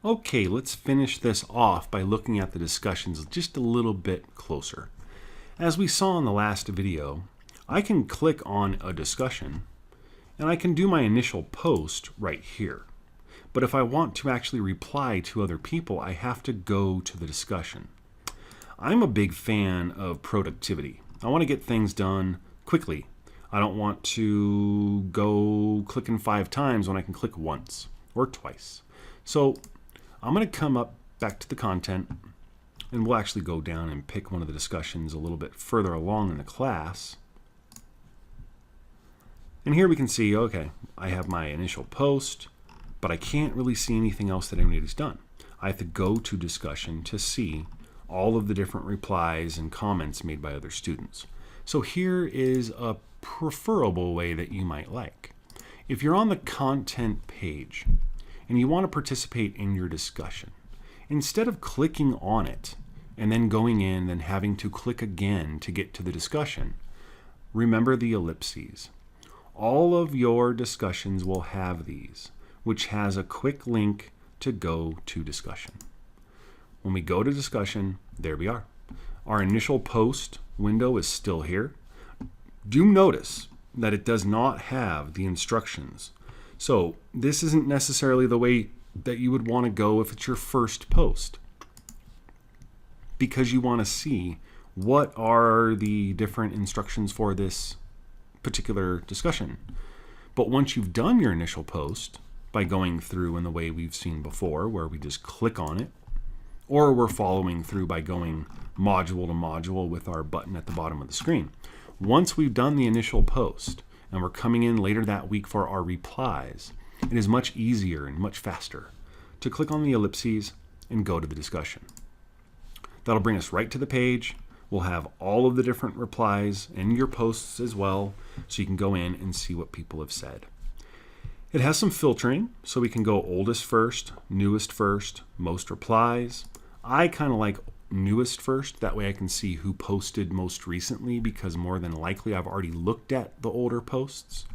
Okay, let's finish this off by looking at the discussions just a little bit closer. As we saw in the last video, I can click on a discussion and I can do my initial post right here. But if I want to actually reply to other people, I have to go to the discussion. I'm a big fan of productivity. I want to get things done quickly. I don't want to go clicking 5 times when I can click once or twice. So I'm going to come up back to the content, and we'll actually go down and pick one of the discussions a little bit further along in the class. And here we can see, okay, I have my initial post, but I can't really see anything else that anybody's done. I have to go to discussion to see all of the different replies and comments made by other students. So here is a preferable way that you might like. If you're on the content page and you want to participate in your discussion, instead of clicking on it and then going in and having to click again to get to the discussion, remember the ellipses. All of your discussions will have these, which has a quick link to go to discussion. When we go to discussion, there we are. Our initial post window is still here. Do notice that it does not have the instructions. So this isn't necessarily the way that you would want to go if it's your first post, because you want to see what are the different instructions for this particular discussion. But once you've done your initial post by going through in the way we've seen before, where we just click on it, or we're following through by going module to module with our button at the bottom of the screen. Once we've done the initial post and we're coming in later that week for our replies, it is much easier and much faster to click on the ellipses and go to the discussion. That'll bring us right to the page. We'll have all of the different replies and your posts as well, so you can go in and see what people have said. It has some filtering, so we can go oldest first, newest first, most replies. I kind of like newest first. That way I can see who posted most recently, because more than likely I've already looked at the older posts.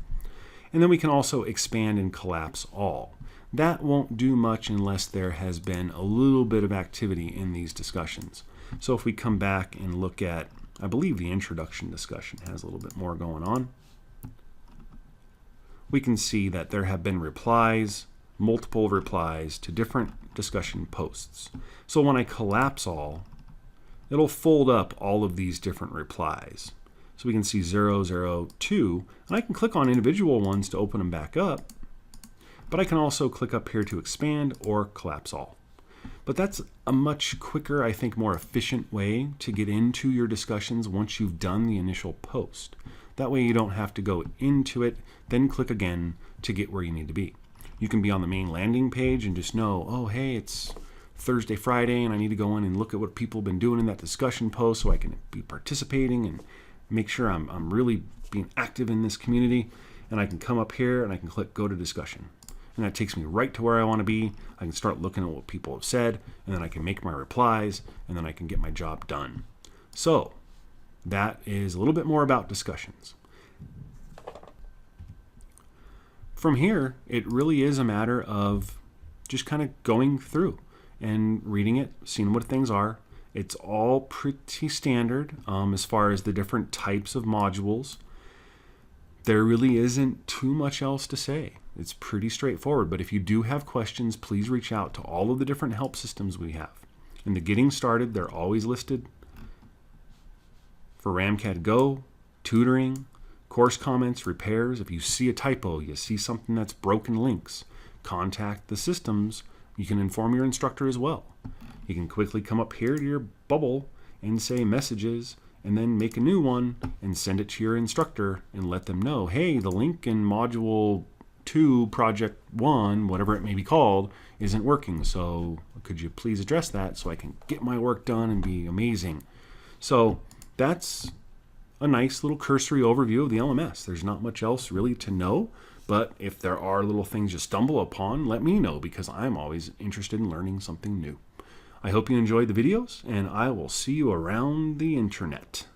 And then we can also expand and collapse all. That won't do much unless there has been a little bit of activity in these discussions. So if we come back and look at, I believe the introduction discussion has a little bit more going on, we can see that there have been replies, multiple replies to different discussion posts. So when I collapse all, it'll fold up all of these different replies. So we can see 0, 0, 2, and I can click on individual ones to open them back up, but I can also click up here to expand or collapse all. But that's a much quicker, I think more efficient way to get into your discussions once you've done the initial post. That way you don't have to go into it, then click again to get where you need to be. You can be on the main landing page and just know, oh, hey, it's Thursday, Friday, and I need to go in and look at what people have been doing in that discussion post so I can be participating and make sure I'm really being active in this community. And I can come up here and I can click go to discussion. And that takes me right to where I want to be. I can start looking at what people have said, and then I can make my replies, and then I can get my job done. So that is a little bit more about discussions. From here, it really is a matter of just kind of going through and reading it, seeing what things are. It's all pretty standard as far as the different types of modules. There really isn't too much else to say. It's pretty straightforward, but if you do have questions, please reach out to all of the different help systems we have. In the Getting Started, they're always listed. For Ramcad Go, tutoring, course comments, repairs, if you see a typo, you see something that's broken links, contact the systems. You can inform your instructor as well. You can quickly come up here to your bubble and say messages, and then make a new one and send it to your instructor and let them know, hey, the link in module 2, project 1, whatever it may be called, isn't working. So could you please address that so I can get my work done and be amazing? So that's a nice little cursory overview of the LMS. There's not much else really to know, but if there are little things you stumble upon, let me know, because I'm always interested in learning something new. I hope you enjoyed the videos, and I will see you around the internet.